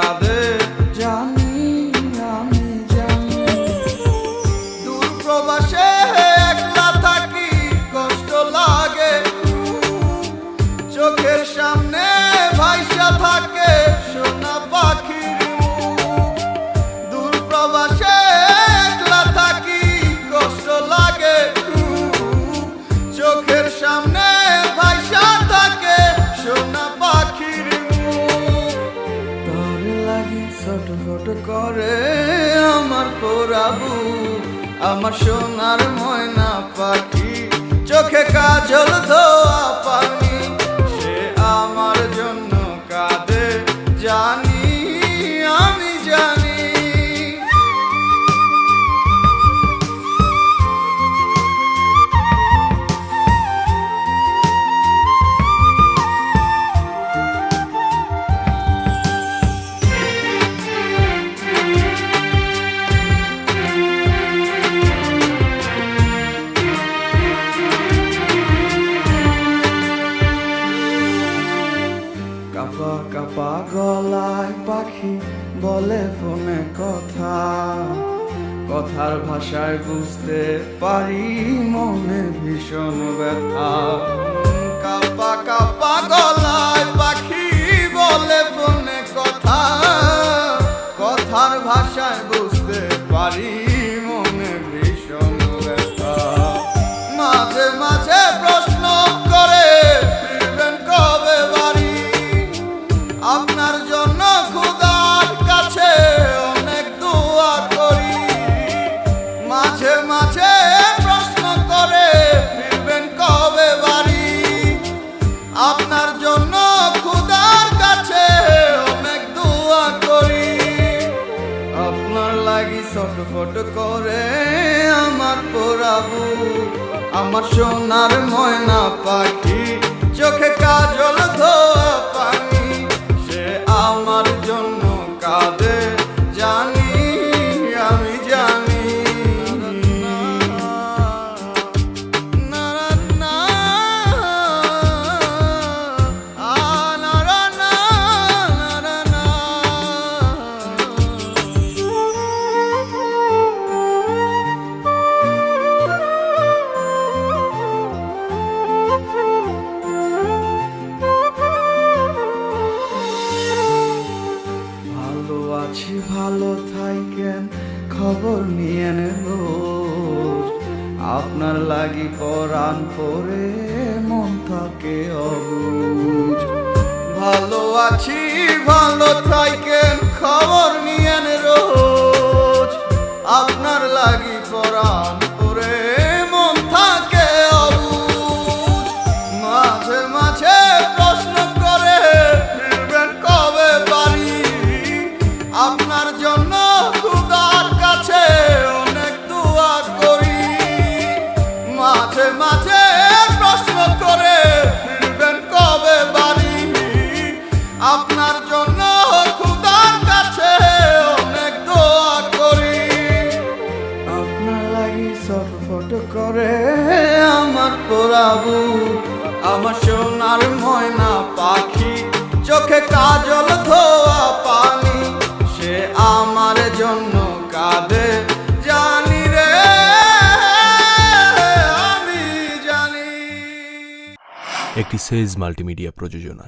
কাঁদে জানি আমি জানি। দূর প্রবাসে একলা থাকি কষ্ট লাগে, চোখের সামনে ভাইসা থাকে সোনা পাখির মুখ। দূর প্রবাসে একলা থাকি কষ্ট লাগে, চোখের সামনে ভাইসা থাকে সোনা পাখির মুখ। তোর লাগি ছটফট করে আমার পোড়াবু, আমার সোনার ময়না পাখি, চোখে কাজল ধোয়া পানি, সে আমার জন্য কাঁদে জানি আমি জানি। কাপা কাপা গলায় পাখি বলে ফোনে কথা, কথার ভাষায় বুঝতে পারি মনে ভীষণ ব্যথা। কাপা কাপা গলায় পাখি বলে ফোনে কথা, কথার ভাষায় বুঝতে পারি মনে ভীষণ ব্যথা। মাঝে মাঝে প্রশ্ন করে ফিরবেন কবে বাড়ি, আপনার জন্য খোদার কাছে অনেক দোয়া করি। মাঝে মাঝে প্রশ্ন করে ফিরবেন কবে বাড়ি, আপনার জন্য খোদার কাছে অনেক দোয়া করি। আপনার লাগি ছটফট করে আমার পোড়াবু, আমার সোনার ময়না পাখি, চোখে কাজল ধোয়া পানি, সে আমার জন্য কাঁদে জানি আমি জানি। না না না না না না। ভালো আছি ভালো থাকেন খবর নিয়েন রোজ, আপনার লাগি পরাণ পরে মন থাকে অবুঝ। ভালো আছি ভালো থাকেন খবর নিয়েন রোজ, আপনার লাগি পরাণ পরে মন থাকে অবুঝ। মাঝে মাঝে প্রশ্ন করে ফিরবেন কবে বাড়ি, আপনার জন্য খোদার কাছে অনেক দোয়া করি। মাঝে মাঝে প্রশ্ন করে ফিরবেন কবে বাড়ি, আপনার জন্য খোদার কাছে অনেক দোয়া করি। আপনার লাগি ছটফট করে আমার পোড়াবু, আমার সোনার ময়না পাখি, চোখে কাজল ধোয়া পানি, সে আমার জন্য কাঁদে জানি রে আমি জানি। একটি সেজ মাল্টিমিডিয়া প্রযোজনা।